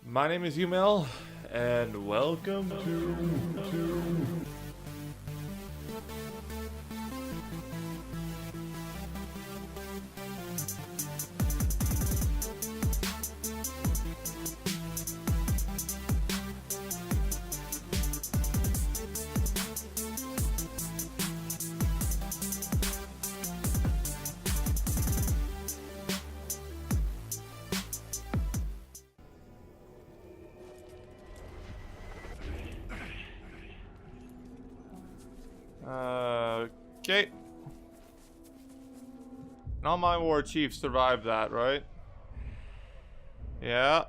My name is Umel, and welcome to. Okay. All my war chiefs survived that, right? Yeah.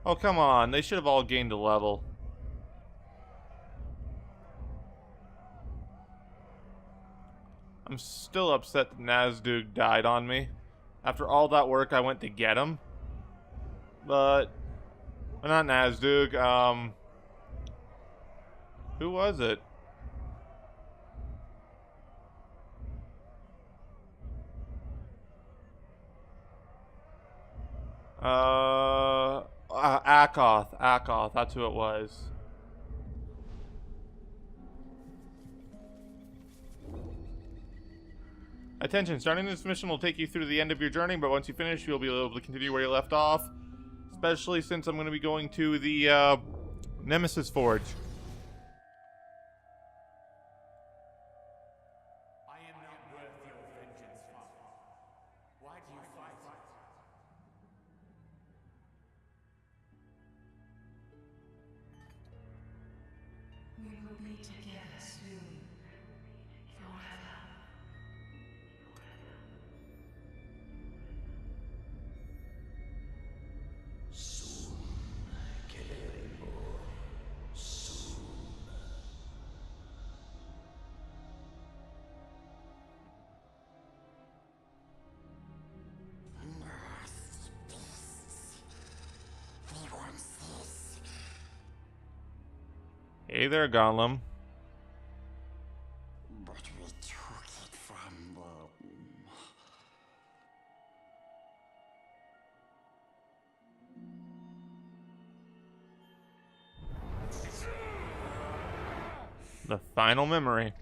Oh, come on. They should have all gained a level. I'm still upset that Nazdug died on me. After all that work, I went to get him. But... Well, not Nazdug, who was it? Akoth. Akoth, that's who it was. Attention, starting this mission will take you through the end of your journey, but once you finish, you'll be able to continue where you left off. Especially since I'm going to be going to the, Nemesis Forge. I am not worth your vengeance, Father. Why do you fight? We will be together soon, forever. Soon, Celebrimbor. Soon. Hey there, Gollum. But we took it from them. The final memory.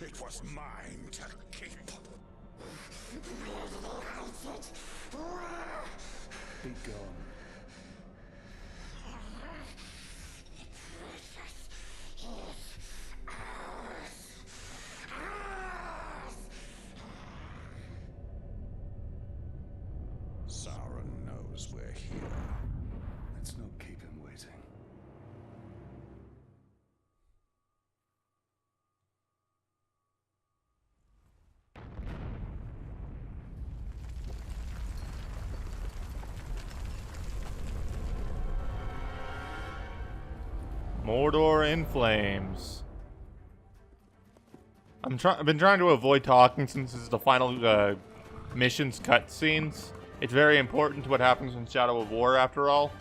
It was mine to keep. Be gone. Sauron knows we're here. Let's not keep him waiting. Mordor in flames. I've been trying to avoid talking since this is the final missions cutscenes. It's very important to what happens in Shadow of War, after all.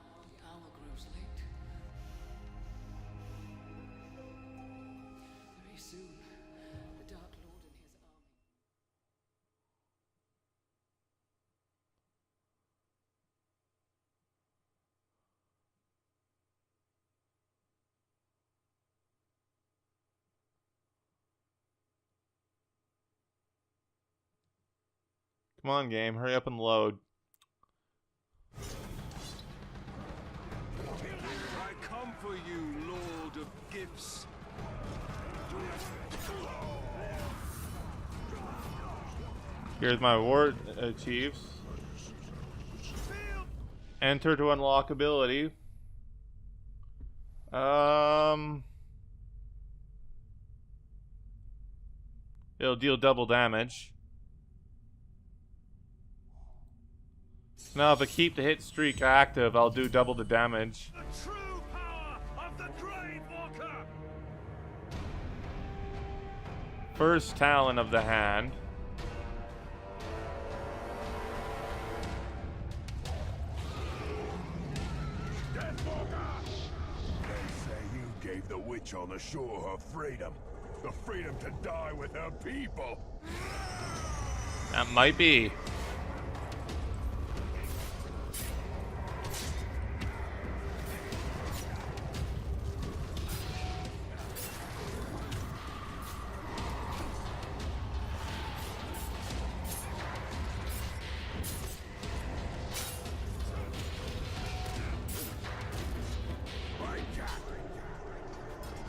The hour grows late. Come on, game. Hurry up and load. I come for you, Lord of Gifts. Here's my war chiefs. Enter to unlock ability. It'll deal double damage. Now if I keep the hit streak active, I'll do double the damage. The true power of the Grave Walker. First talent of the hand. They say you gave the witch on the shore her freedom. The freedom to die with her people. That might be.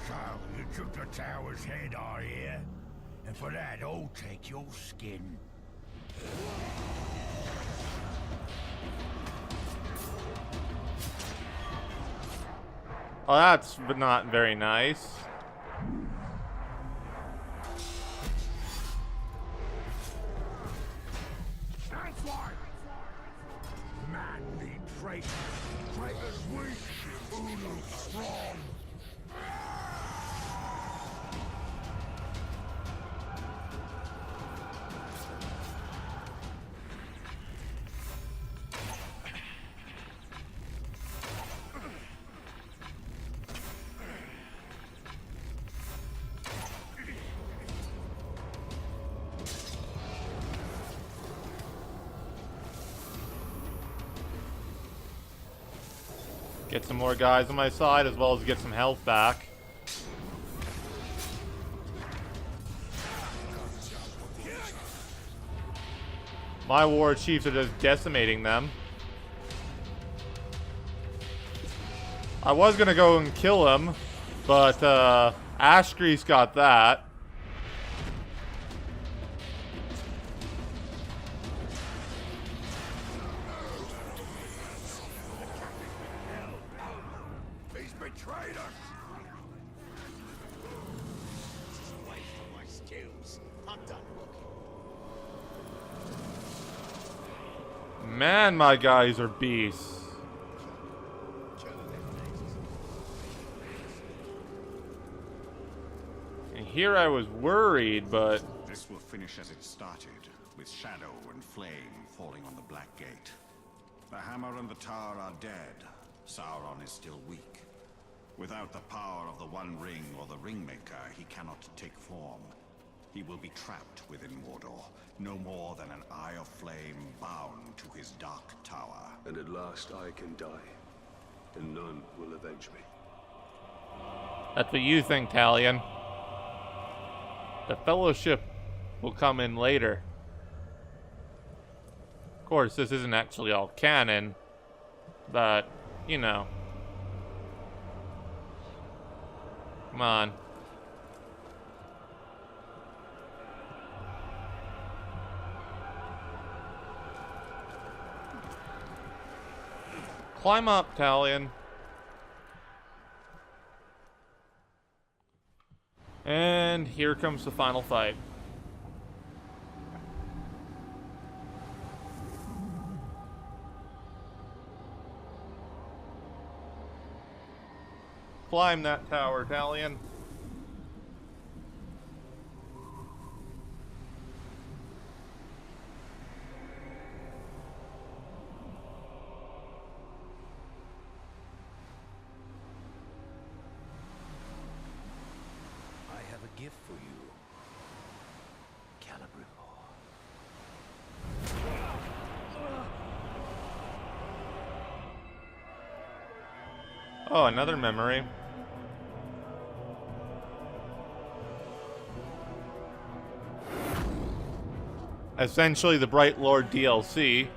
So, you took the tower's head, are you? And for that, I'll take your skin. Oh, that's not very nice. That's why! Manly traitors! Traitors weak, Ulu strong! Get some more guys on my side as well as get some health back. My war chiefs are just decimating them. I was gonna go and kill him, but Ashgrease got that. He's betrayed us! Away from my skills. I'm done looking. Man, my guys are beasts. And here I was worried, but This will finish as it started, with shadow and flame falling on the Black Gate. The hammer and the tower are dead. Sauron is still weak. Without the power of the One Ring or the Ringmaker, he cannot take form. He will be trapped within Mordor, no more than an eye of flame bound to his dark tower. And at last I can die, and none will avenge me. that's what you think, Talion. The Fellowship will come in later. Of course, this isn't actually all canon, but, you know. Come on. Climb up, Talion. And here comes the final fight. Climb that tower, Talion. I have a gift for you, Celebrimbor. Oh, another memory. essentially the Bright Lord DLC.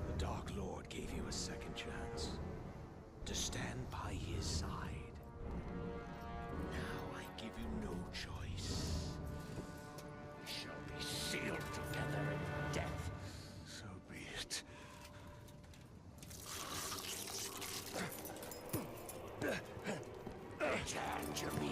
The Dark Lord gave you a second chance to stand by his side. Now I give you no choice. We shall be sealed together in death. So be it. Return to me.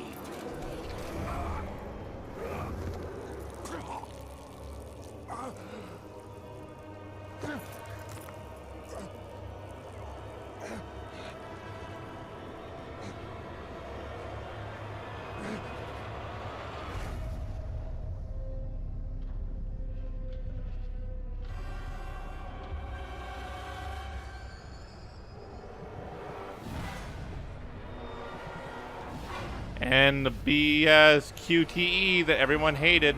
And the BS QTE that everyone hated.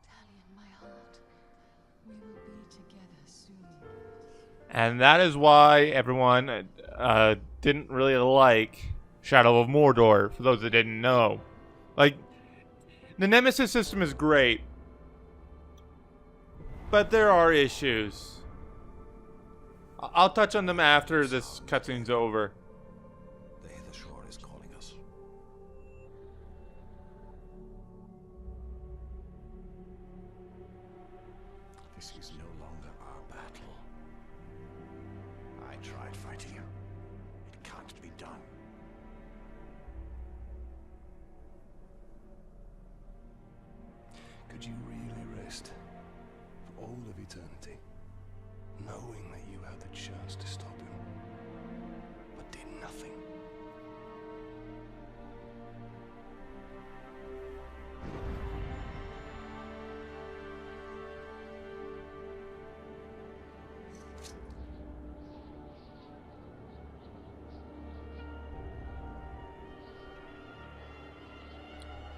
Talion, my heart, we will be together soon. And that is why everyone didn't really like Shadow of Mordor, for those that didn't know. Like, the Nemesis system is great, but there are issues. I'll touch on them after this cutscene's over. The Hither Shore is calling us. This is no longer our battle. I tried fighting you. It can't be done. Could you really rest for all of eternity, knowing that you had the chance to stop him, but did nothing?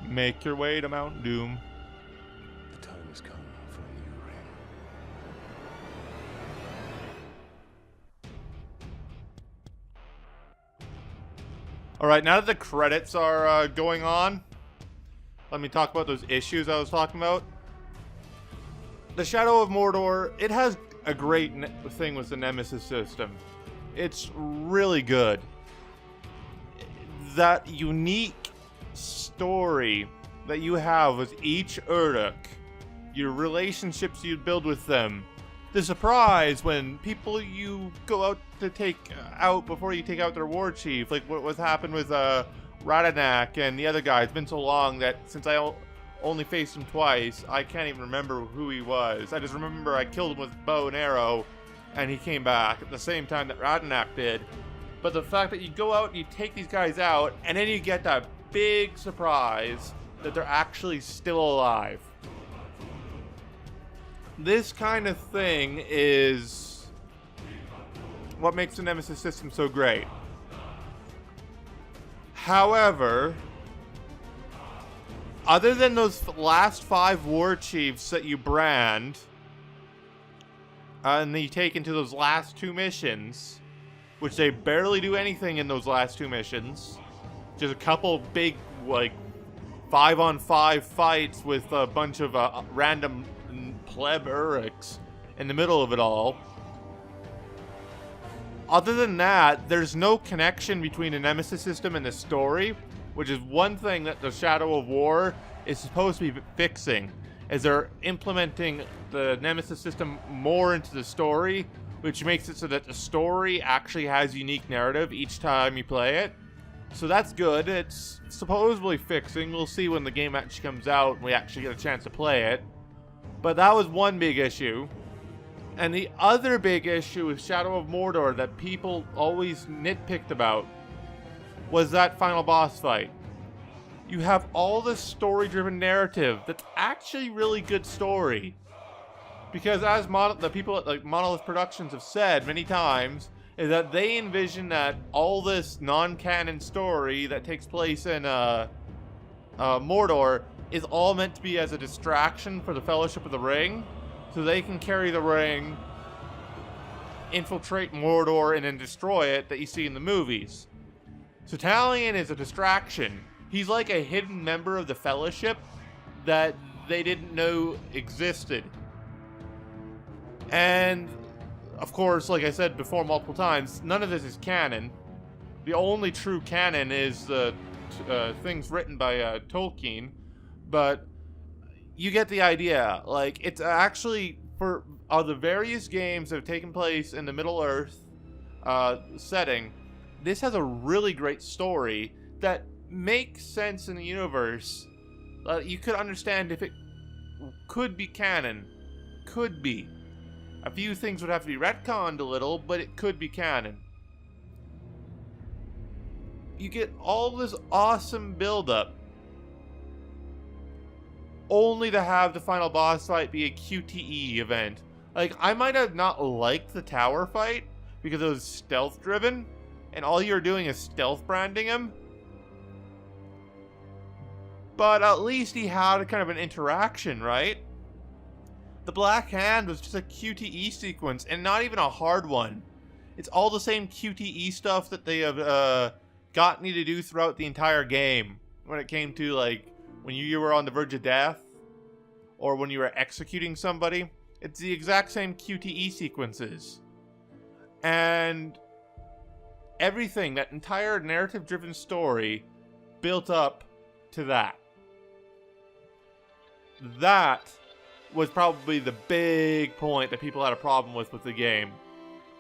Make your way to Mount Doom. The time has come for a new ring. Alright, now that the credits are going on, let me talk about those issues I was talking about. The Shadow of Mordor, it has a great thing with the Nemesis system. It's really good. That unique story that you have with each Uruk, your relationships you build with them, the surprise when people you go out to take out before you take out their war chief, like what happened with Radanak and the other guy. It's been so long that since I only faced him twice, I can't even remember who he was. I just remember I killed him with bow and arrow and he came back at the same time that Radanak did. But the fact that you go out and you take these guys out and then you get that big surprise that they're actually still alive. This kind of thing is what makes the Nemesis system so great. However, other than those last 5 war chiefs that you brand, and then you take into those last 2 missions, which they barely do anything in those last 2 missions, just a couple big, like, 5-on-5 fights with a bunch of random pleb Urks in the middle of it all. Other than that, there's no connection between the Nemesis system and the story, which is one thing that the Shadow of War is supposed to be fixing, as they're implementing the Nemesis system more into the story, which makes it so that the story actually has unique narrative each time you play it. So that's good. It's supposedly fixing. We'll see when the game actually comes out and we actually get a chance to play it. But that was one big issue. And the other big issue with Shadow of Mordor that people always nitpicked about was that final boss fight. You have all this story-driven narrative that's actually really good story. Because as the people at like Monolith Productions have said many times, is that they envision that all this non-canon story that takes place in Mordor is all meant to be as a distraction for the Fellowship of the Ring, so they can carry the ring, infiltrate Mordor, and then destroy it that you see in the movies. So Talion is a distraction. He's like a hidden member of the Fellowship that they didn't know existed. And, of course, like I said before multiple times, none of this is canon. The only true canon is the things written by Tolkien, but you get the idea. Like, it's actually, for the various games that have taken place in the Middle-earth setting, this has a really great story that makes sense in the universe. You could understand if it could be canon. Could be. A few things would have to be retconned a little, but it could be canon. You get all this awesome build-up, only to have the final boss fight be a QTE event. Like, I might have not liked the tower fight because it was stealth-driven, and all you're doing is stealth branding him. But at least he had kind of an interaction, right? The Black Hand was just a QTE sequence, and not even a hard one. It's all the same QTE stuff that they have gotten you to do throughout the entire game. When it came to, like, when you were on the verge of death, or when you were executing somebody. It's the exact same QTE sequences. And everything, that entire narrative-driven story, built up to that. That was probably the big point that people had a problem with the game.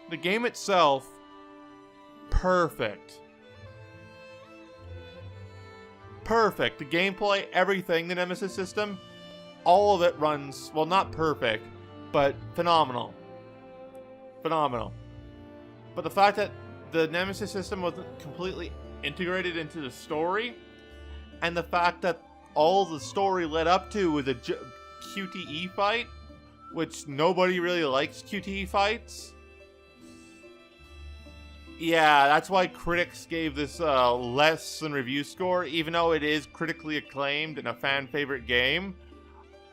The game itself, perfect. Perfect. The gameplay, everything, the Nemesis system, all of it runs, well, not perfect, but phenomenal. Phenomenal. But the fact that the Nemesis system wasn't completely integrated into the story, and the fact that all the story led up to was a QTE fight, which nobody really likes QTE fights. Yeah, that's why critics gave this less than review score, even though it is critically acclaimed and a fan favorite game.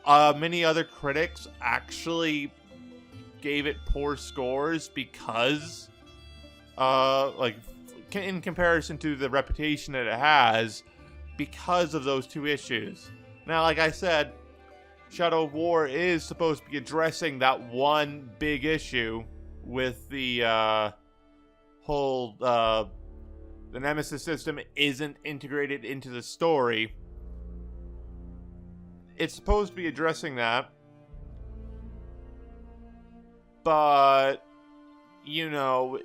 Many other critics actually gave it poor scores because, like, in comparison to the reputation that it has, because of those two issues. Now, like I said, Shadow of War is supposed to be addressing that one big issue with the whole the Nemesis system isn't integrated into the story. It's supposed to be addressing that, but you know,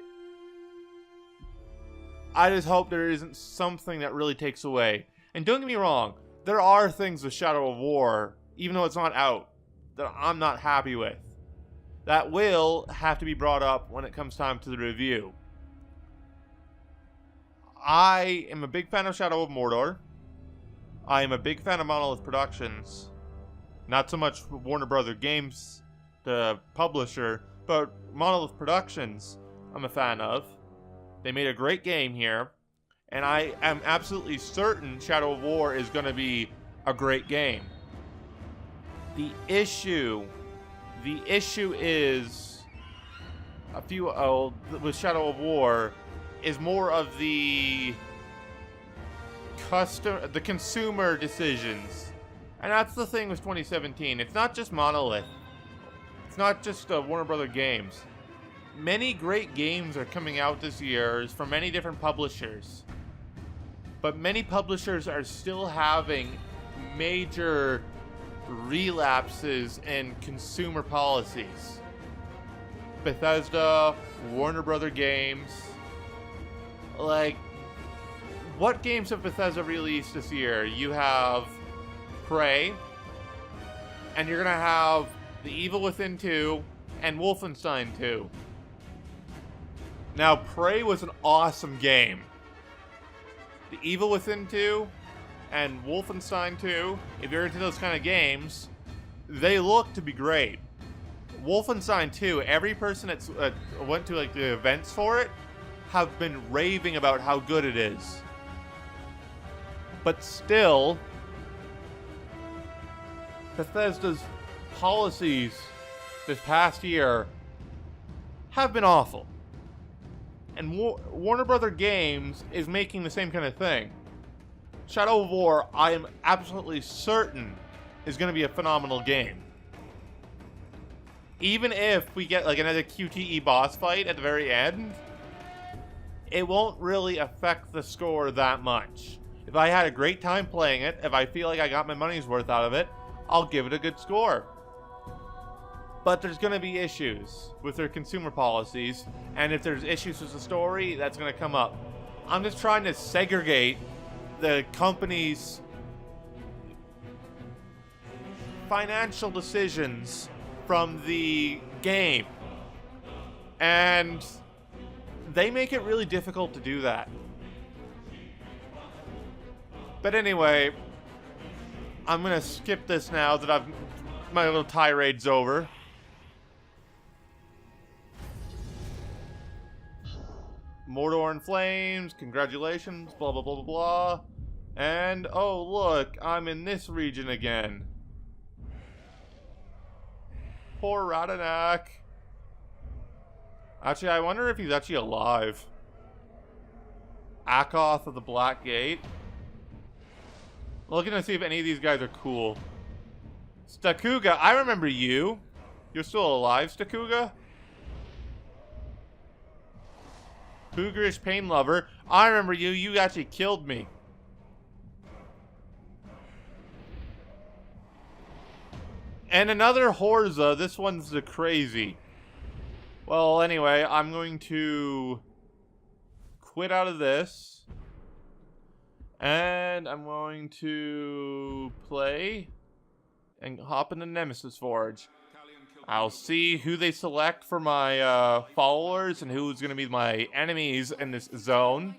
I just hope there isn't something that really takes away. And don't get me wrong, there are things with Shadow of War, even though it's not out, that I'm not happy with. That will have to be brought up when it comes time to the review. I am a big fan of Shadow of Mordor. I am a big fan of Monolith Productions. Not so much Warner Brothers Games, the publisher, but Monolith Productions. I'm a fan of. They made a great game here, and I am absolutely certain Shadow of War is going to be a great game. The issue is with Shadow of War is more of the consumer decisions. And that's the thing with 2017. It's not just Monolith. It's not just Warner Brother Games. Many great games are coming out this year from many different publishers. But many publishers are still having major relapses in consumer policies. Bethesda, Warner Brother Games. Like, what games have Bethesda released this year? You have Prey, and you're gonna have The Evil Within 2 and Wolfenstein 2. Now, Prey was an awesome game. The Evil Within 2 and Wolfenstein 2, if you're into those kind of games, they look to be great. Wolfenstein 2, every person that went to like the events for it have been raving about how good it is. But still, Bethesda's policies this past year have been awful. And Warner Brother Games is making the same kind of thing. Shadow of War, I am absolutely certain, is going to be a phenomenal game. Even if we get like another QTE boss fight at the very end, it won't really affect the score that much. If I had a great time playing it, if I feel like I got my money's worth out of it, I'll give it a good score. But there's going to be issues with their consumer policies, and if there's issues with the story, that's going to come up. I'm just trying to segregate the company's financial decisions from the game. And they make it really difficult to do that. But anyway, I'm going to skip this now that my little tirade's over. Mordor in flames, congratulations, blah, blah, blah, blah, blah. And, oh, look, I'm in this region again. Poor Radanak. Actually, I wonder if he's actually alive. Akoth of the Black Gate. Looking to see if any of these guys are cool. Stakuga, I remember you. You're still alive, Stakuga? Cougarish Pain Lover. I remember you. You actually killed me. And another Horza. This one's the crazy. Well, anyway, I'm going to quit out of this. And I'm going to play and hop into Nemesis Forge. I'll see who they select for my followers and who's going to be my enemies in this zone.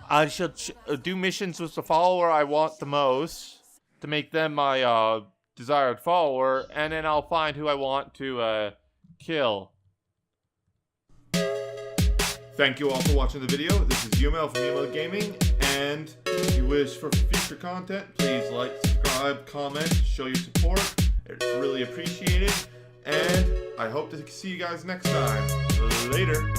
I shall do missions with the follower I want the most to make them my desired follower, and then I'll find who I want to kill. Thank you all for watching the video. This is Yumel from Yumel Gaming, and if you wish for future content, please like, subscribe, comment, show your support. It's really appreciated, and I hope to see you guys next time. Later.